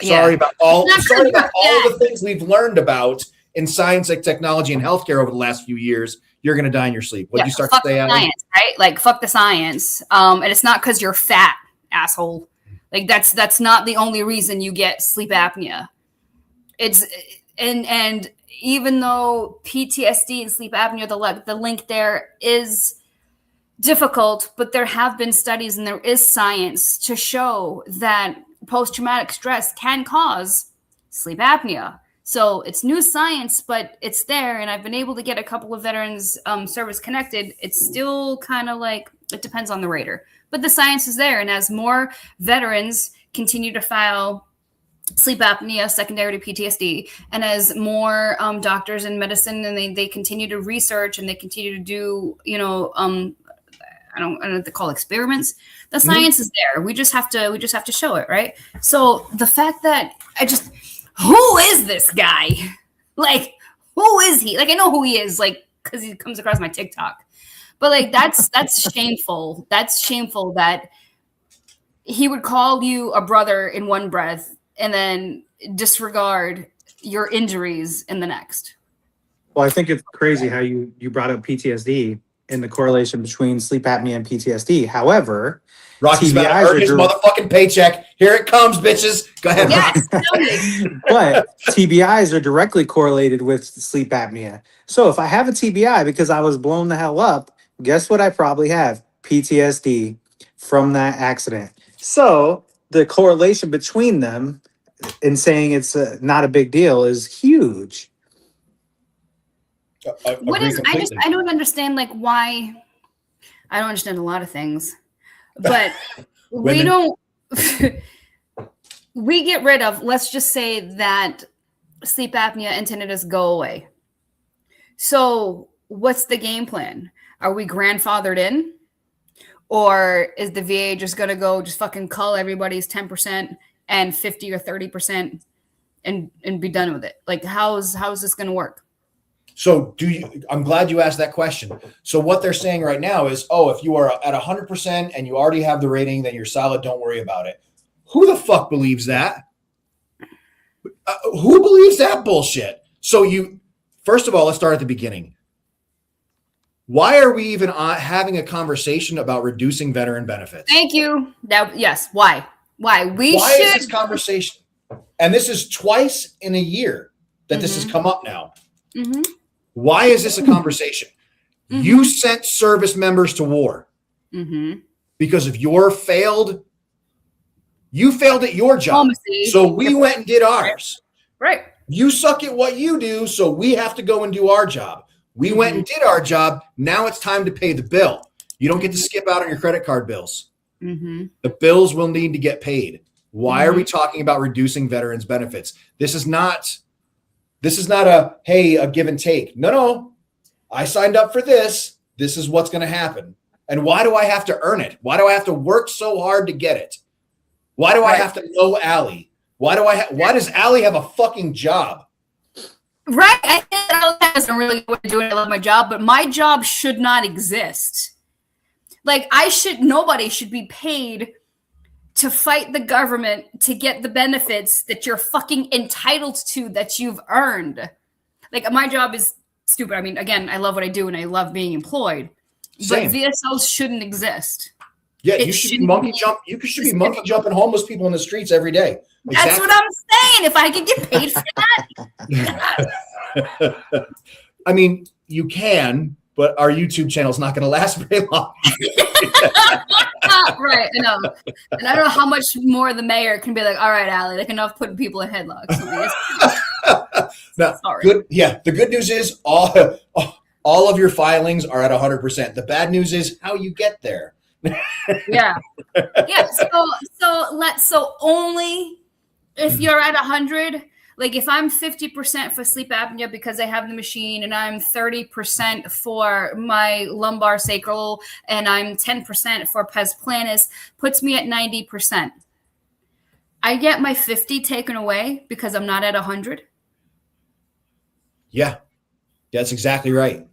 Sorry about all Not sorry about that. all the things we've learned about in science, like technology, and healthcare over the last few years. You're going to die in your sleep. What'd you start to fuck say, the Allie? science, right? Like fuck the science. And it's not because you're fat, asshole. Like that's not the only reason you get sleep apnea. It's and even though PTSD and sleep apnea, the link there is difficult, but there have been studies and there is science to show that post-traumatic stress can cause sleep apnea. So it's new science, but it's there, and I've been able to get a couple of veterans service connected. It's still kind of like it depends on the rater, but the science is there, and as more veterans continue to file sleep apnea secondary to PTSD, and as more doctors in medicine and they continue to research and they continue to do, I don't know what they call experiments. The science is there. We just have to show it, right? So the fact that who is this guy? Like, who is he? Like, I know who he is, like, because he comes across my TikTok. But like that's shameful. That's shameful that he would call you a brother in one breath and then disregard your injuries in the next. Well, I think it's crazy how you brought up PTSD and the correlation between sleep apnea and PTSD. However, Rocky's about to TBIs earn his are motherfucking paycheck. Here it comes, bitches. Go ahead. Yes, tell me. but TBIs are directly correlated with sleep apnea. So if I have a TBI because I was blown the hell up, guess what I probably have? PTSD from that accident. So the correlation between them and saying it's not a big deal is huge. What is I don't understand like why. I don't understand a lot of things, but we don't we get rid of, let's just say that sleep apnea and tinnitus go away. So what's the game plan? Are we grandfathered in? Or is the VA just going to go just fucking cull everybody's 10% and 50 or 30% and be done with it? Like, how is this going to work? So I'm glad you asked that question. So what they're saying right now is, if you are at 100% and you already have the rating, then you're solid. Don't worry about it. Who the fuck believes that? Who believes that bullshit? So first of all, let's start at the beginning. Why are we even having a conversation about reducing veteran benefits? Thank you. Yes. Why? Why is this conversation? And this is twice in a year that this has come up now. Mm-hmm. Why is this a conversation? Mm-hmm. You sent service members to war because of you failed at your job. Diplomacy. So we went and did ours. Right. You suck at what you do, so we have to go and do our job. We went and did our job. Now it's time to pay the bill. You don't get to skip out on your credit card bills. Mm-hmm. The bills will need to get paid. Why are we talking about reducing veterans' benefits? This is not a give and take. No. I signed up for this. This is what's going to happen. And why do I have to earn it? Why do I have to work so hard to get it? Why do I have to know Allie? Why does Allie have a fucking job? Right. I think that doesn't really know what to do. I love my job, but my job should not exist. Like nobody should be paid to fight the government to get the benefits that you're fucking entitled to, that you've earned. Like, my job is stupid. I mean, again, I love what I do and I love being employed. Same. But VSOs shouldn't exist. Yeah, you should be monkey jumping homeless people in the streets every day. That's what I'm saying. If I could get paid for that. I mean, you can, but our YouTube channel's not going to last very long. Right, I know. And I don't know how much more the mayor can be like, all right, Allie, like enough putting people in headlocks. No, sorry. Good. Yeah, the good news is all of your filings are at 100%. The bad news is how you get there. Yeah. So only if you're at 100, like if I'm 50% for sleep apnea because I have the machine, and I'm 30% for my lumbar sacral, and I'm 10% for pes planus, puts me at 90%. I get my 50 taken away because I'm not at 100. Yeah, that's exactly right.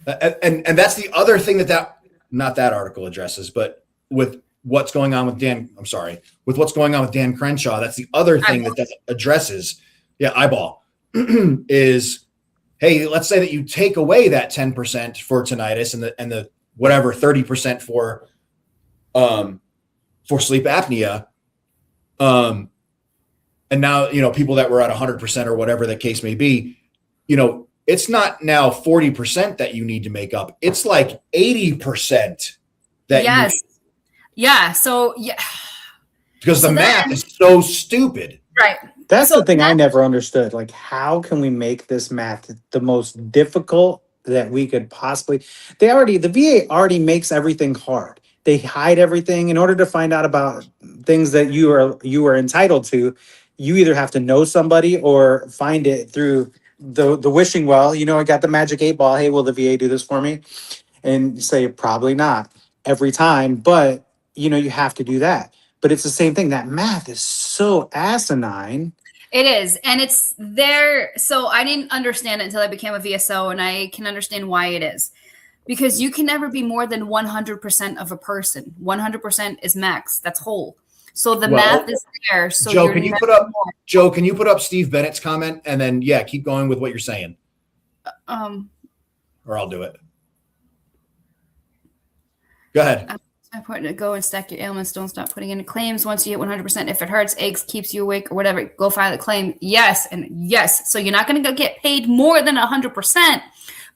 And that's the other thing that not that article addresses, but with what's going on with with what's going on with Dan Crenshaw. That's the other thing that addresses. Yeah, eyeball is, hey, let's say that you take away that 10% for tinnitus and the whatever 30% for sleep apnea. And now, people that were at 100% or whatever the case may be, it's not now 40% that you need to make up. It's like 80% that yes. Yeah. So, yeah. Because the math is so stupid. Right. That's the thing I never understood. Like, how can we make this math the most difficult that we could possibly? The VA already makes everything hard. They hide everything in order to find out about things that you are entitled to. You either have to know somebody or find it through the wishing well. I got the magic 8 ball. Hey, will the VA do this for me? And you say probably not every time, but you have to do that. But it's the same thing. That math is so asinine. It is, and it's there. So I didn't understand it until I became a VSO, and I can understand why it is. Because you can never be more than 100% of a person. 100% is max. That's whole. So the math is there. So Joe, can you put up Steve Bennett's comment and then keep going with what you're saying? Or I'll do it. Go ahead. It's important to go and stack your ailments. Don't stop putting in claims once you hit 100%. If it hurts, aches, keeps you awake, or whatever, go file a claim. Yes, and yes. So you're not going to get paid more than 100%,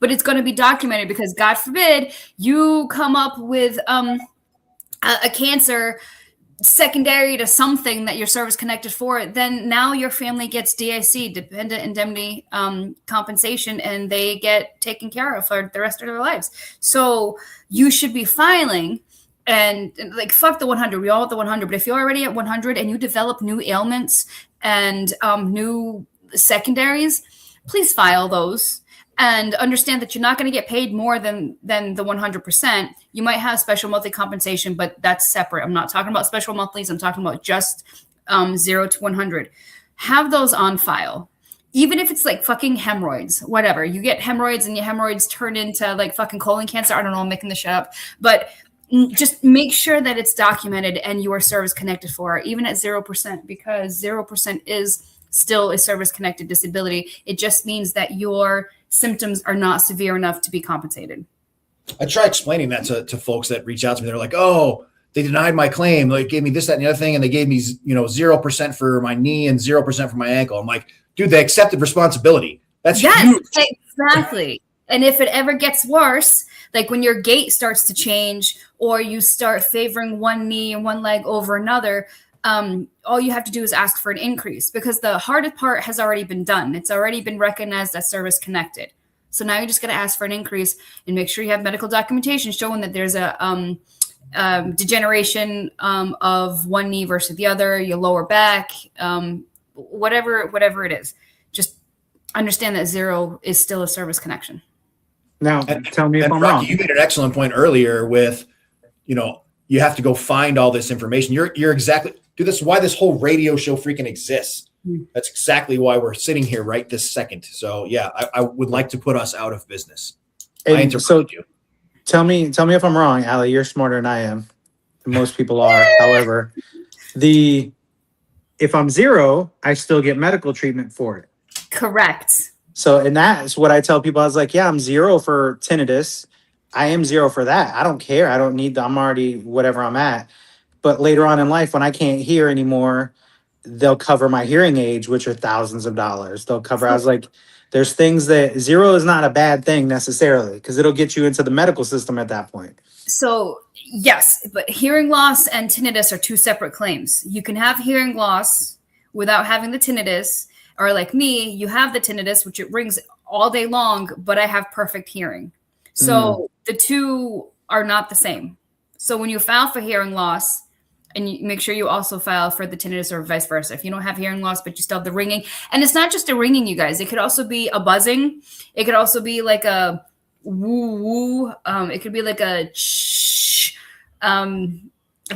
but it's going to be documented because, God forbid, you come up with a cancer secondary to something that you're service connected for, then now your family gets DIC, dependent indemnity compensation, and they get taken care of for the rest of their lives. So you should be filing, and like, fuck the 100. We all want the 100. But if you're already at 100 and you develop new ailments and new secondaries, please file those. And understand that you're not going to get paid more than the 100%. You might have special monthly compensation, but that's separate. I'm not talking about special monthlies. I'm talking about just 0 to 100. Have those on file. Even if it's like fucking hemorrhoids, whatever. You get hemorrhoids and your hemorrhoids turn into like fucking colon cancer. I don't know. I'm making this shit up. But just make sure that it's documented and you are service connected for it, even at 0%, because 0% is still a service connected disability. It just means that your symptoms are not severe enough to be compensated. I try explaining that to folks that reach out to me. They're like, oh, they denied my claim. They gave me this, that, and the other thing. And they gave me, 0% for my knee and 0% for my ankle. I'm like, dude, they accepted responsibility. That's huge. Exactly. And if it ever gets worse, like when your gait starts to change or you start favoring one knee and one leg over another, all you have to do is ask for an increase, because the hardest part has already been done. It's already been recognized as service connected. So now you're just going to ask for an increase and make sure you have medical documentation showing that there's a degeneration of one knee versus the other, your lower back, whatever it is. Just understand that 0 is still a service connection. Now, tell me if I'm Rocky, wrong. you made an excellent point earlier with, you have to go find all this information. You're exactly, dude, that's why this whole radio show freaking exists. That's exactly why we're sitting here right this second. So yeah, I would like to put us out of business. So you. Tell me if I'm wrong, Allie. You're smarter than I am. Most people are. However, if I'm 0, I still get medical treatment for it. Correct. So, and that's what I tell people. I was like, yeah, I'm 0 for tinnitus. I am 0 for that. I don't care. I don't need I'm already whatever I'm at. But later on in life, when I can't hear anymore, they'll cover my hearing aids, which are thousands of dollars. They'll cover. I was like, there's things that 0 is not a bad thing necessarily, because it'll get you into the medical system at that point. So yes, but hearing loss and tinnitus are 2 separate claims. You can have hearing loss without having the tinnitus, or like me, you have the tinnitus, which it rings all day long, but I have perfect hearing. So the 2 are not the same. So when you file for hearing loss, and you make sure you also file for the tinnitus or vice versa. If you don't have hearing loss, but you still have the ringing, and it's not just a ringing, you guys. It could also be a buzzing. It could also be like a woo woo. It could be like a shh. I'm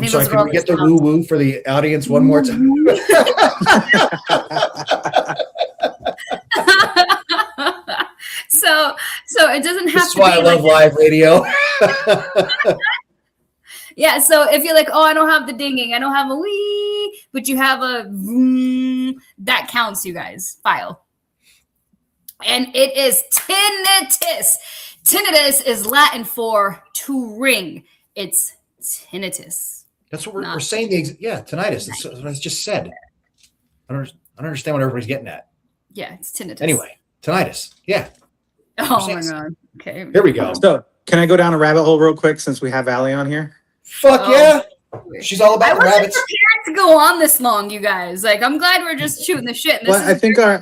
sorry, can we get the woo woo for the audience one more time? So it doesn't have That's to why be I love live radio. Yeah, so if you're like, oh, I don't have the dinging, I don't have a wee, but you have a that counts, you guys. File. And it is tinnitus. Tinnitus is Latin for to ring. It's tinnitus. That's what we're saying. Tinnitus. That's what I just said. I don't understand what everybody's getting at. Yeah, it's tinnitus. Anyway, tinnitus. Yeah. Oh my god. Okay. Here we go. So, can I go down a rabbit hole real quick since we have Allie on here? Fuck yeah. She's all I about wasn't rabbits. prepared to go on this long, you guys. Like, I'm glad we're just shooting the shit. And this Well,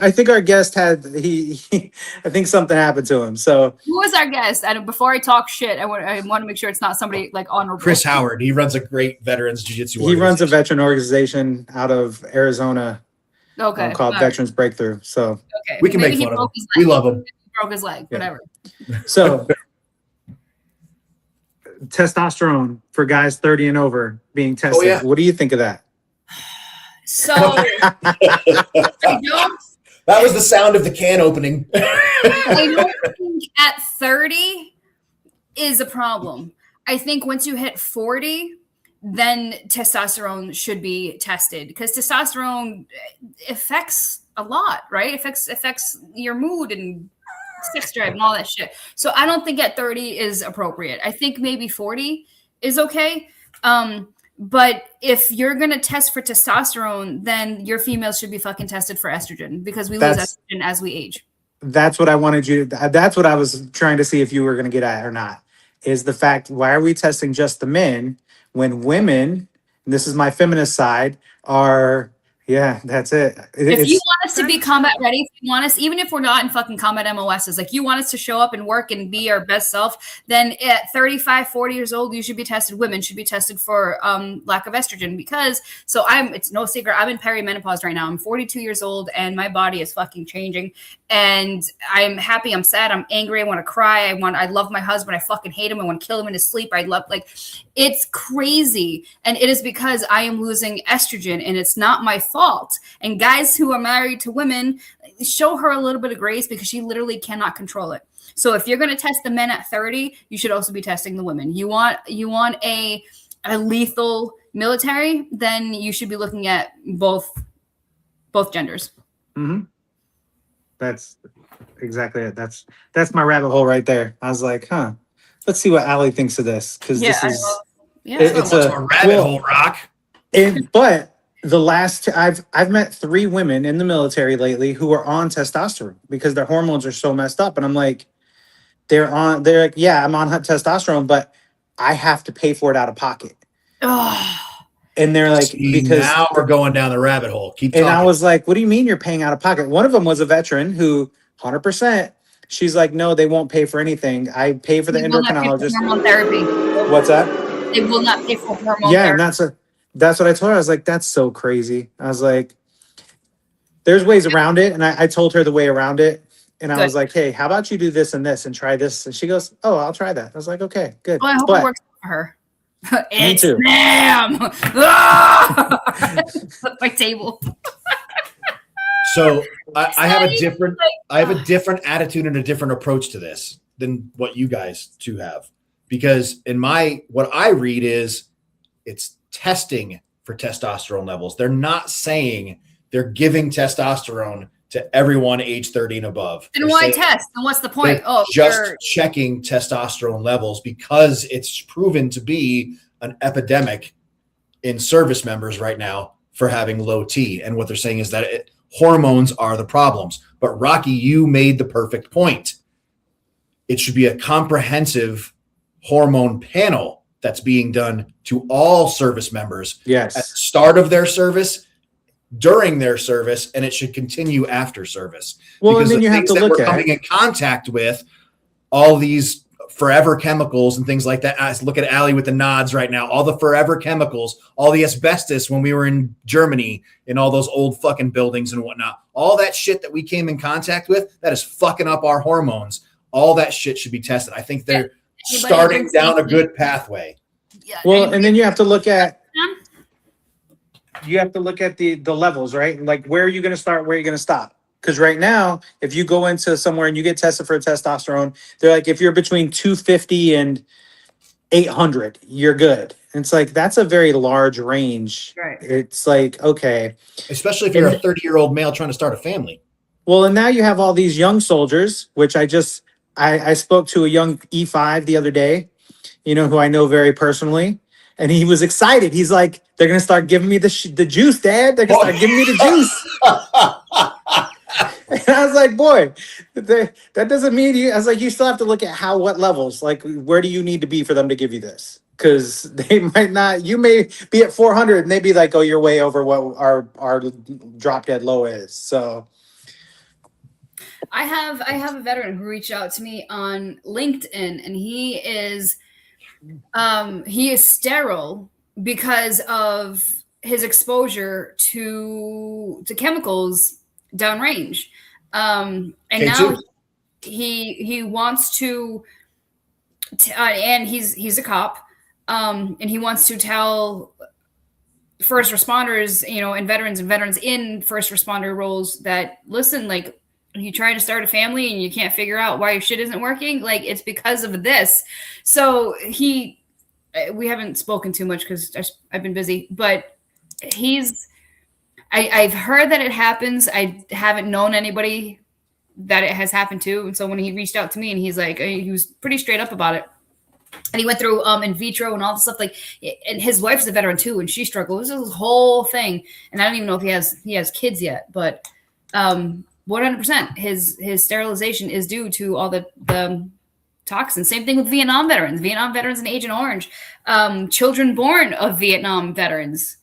I think our guest had I think something happened to him. So who was our guest? And before I talk shit, I want to make sure it's not somebody like honorable. Chris Howard. He runs a great veterans jiu-jitsu. he runs a veteran organization out of Arizona Okay. called all right, Veterans Breakthrough. So Okay. We can Maybe make he fun of him. broke his We leg. love him. He broke his leg. Yeah. Whatever. so testosterone for guys 30 and over being tested. yeah. What do you think of that? So I don't That was the sound of the can opening. I don't think at 30 is a problem. I think once you hit 40, then testosterone should be tested because testosterone affects a lot, right? Affects your mood and sex drive and all that shit. So I don't think at 30 is appropriate. I think maybe 40 is okay. But if you're going to test for testosterone, then your females should be fucking tested for estrogen because we lose estrogen as we age. That's what I wanted you to, that's what I was trying to see if you were going to get at or not, is the fact, why are we testing just the men when women, and this is my feminist side, are, yeah, that's it. If you want us to be combat ready, if you want us, even if we're not in fucking combat MOSs, like you want us to show up and work and be our best self, then at 35, 40 years old, you should be tested. Women should be tested for lack of estrogen because, it's no secret, I'm in perimenopause right now. I'm 42 years old and my body is fucking changing. And I'm happy, I'm sad, I'm angry, I want to cry, I love my husband, I fucking hate him, I want to kill him in his sleep. It's crazy. And it is because I am losing estrogen and it's not my fault. And guys who are married to women, show her a little bit of grace because she literally cannot control it. So if you're going to test the men at 30, you should also be testing the women. You want a lethal military, then you should be looking at both genders. Mm-hmm. That's exactly it. That's my rabbit hole right there. I was like, let's see what Allie thinks of this. Because this is It's a rabbit hole, Rock. But the last I've met 3 women in the military lately who are on testosterone because their hormones are so messed up. And I'm like, they're like, yeah, I'm on testosterone, but I have to pay for it out of pocket. And they're like, because now we're going down the rabbit hole. Keep talking. And I was like, what do you mean you're paying out of pocket? One of them was a veteran who 100%. She's like, no, they won't pay for anything. I pay for the endocrinologist. Hormone therapy. What's that? They will not pay for hormone Yeah, therapy. and that's what I told her. I was like, that's so crazy. I was like, there's ways around it. And I told her the way around it. And I was like, hey, how about you do this and this and try this? And she goes, oh, I'll try that. I was like, okay, good. Well, I hope it works for her. Me too. Ma'am. My table. So I have a different attitude and a different approach to this than what you guys two have, because what I read is it's testing for testosterone levels. They're not saying they're giving testosterone to everyone age 30 and above. Then why test? And what's the point? Just checking testosterone levels because it's proven to be an epidemic in service members right now for having low T. And what they're saying is that hormones are the problems. But Rocky, you made the perfect point. It should be a comprehensive hormone panel that's being done to all service members Yes. at the start of their service, during their service, and it should continue after service. Well, because and then you have to look we're at coming in contact with all these forever chemicals and things like that. I look at Allie with the nods right now. All the forever chemicals, all the asbestos when we were in Germany in all those old fucking buildings and whatnot. All that shit that we came in contact with, that is fucking up our hormones. All that shit should be tested. I think they're starting down a good pathway. Yeah, well, and then you have to look at the levels, right? Like, where are you going to start? Where are you going to stop? Because right now, if you go into somewhere and you get tested for testosterone, they're like, if you're between 250 and 800, you're good. And it's like, that's a very large range. Right. It's like, okay. Especially if you're a 30-year-old male trying to start a family. Well, and now you have all these young soldiers, which I spoke to a young E5 the other day, who I know very personally. And he was excited. He's like, they're going to start giving me the juice, Dad. They're going to start giving me the juice. And I was like, boy, that doesn't mean you. I was like, you still have to look at what levels, like, where do you need to be for them to give you this? Because they might not, you may be at 400 and they'd be like, oh, you're way over what our drop dead low is. So I have a veteran who reached out to me on LinkedIn, and he is sterile because of his exposure to chemicals downrange. And now he wants to and he's a cop, and he wants to tell first responders, and veterans in first responder roles that, listen, like, you try to start a family and you can't figure out why your shit isn't working, like, it's because of this. So we haven't spoken too much because I've been busy, but I've heard that it happens. I haven't known anybody that it has happened to. And so when he reached out to me, and he's like, he was pretty straight up about it. And he went through in vitro and all this stuff, like, and his wife's a veteran too, and she struggled. This is whole thing. And I don't even know if he has kids yet, but 100% his sterilization is due to all the toxins. Same thing with Vietnam veterans and Agent Orange, children born of Vietnam veterans.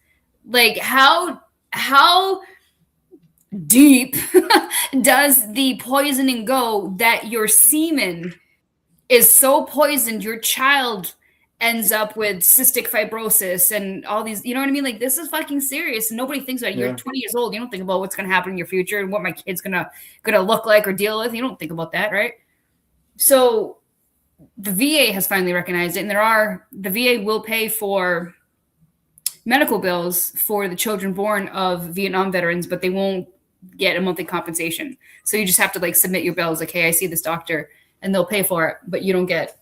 Like, how deep does the poisoning go that your semen is so poisoned your child ends up with cystic fibrosis and all these, you know what I mean? Like, this is fucking serious. Nobody thinks about it. You're 20 years old. You don't think about what's going to happen in your future and what my kid's gonna look like or deal with. You don't think about that, right? So the VA has finally recognized it, and the VA will pay for medical bills for the children born of Vietnam veterans, but they won't get a monthly compensation. So you just have to, like, submit your bills, like, hey, I see this doctor, and they'll pay for it, but you don't get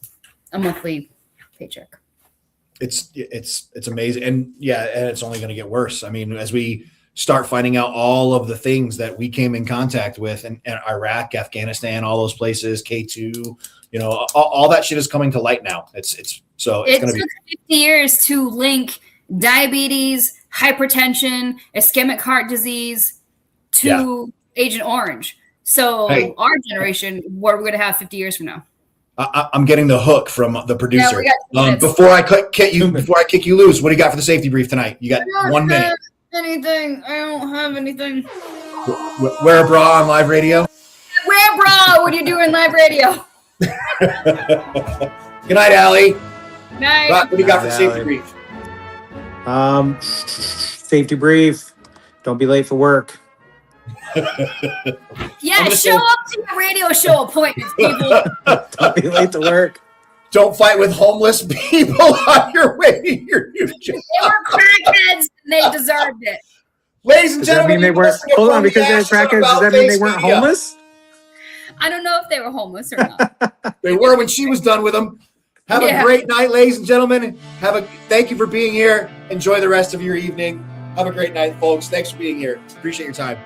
a monthly paycheck. It's amazing. And it's only going to get worse. I mean, as we start finding out all of the things that we came in contact with in Iraq, Afghanistan, all those places, K2, all that shit is coming to light now. It took 50 years to link diabetes, hypertension, ischemic heart disease to Agent Orange. So our generation, what are we going to have 50 years from now? I'm getting the hook from the producer. Yeah, before I kick you loose, what do you got for the safety brief tonight? You got 1 minute. Anything? I don't have anything. Wear a bra on live radio. Wear a bra when you're doing live radio. Good night, Allie. Night. What do you got for the safety brief? Safety brief. Don't be late for work. Yeah, show up to your radio show appointments, people. Don't be late to work. Don't fight with homeless people on your way to your new job. They were crackheads and they deserved it. Ladies and Does that gentlemen, mean they weren't? Hold on, because they're crackheads, does that mean they weren't homeless? I don't know if they were homeless or not. They were when she was done with them. Have a great night, ladies and gentlemen. Thank you for being here. Enjoy the rest of your evening. Have a great night, folks. Thanks for being here. Appreciate your time.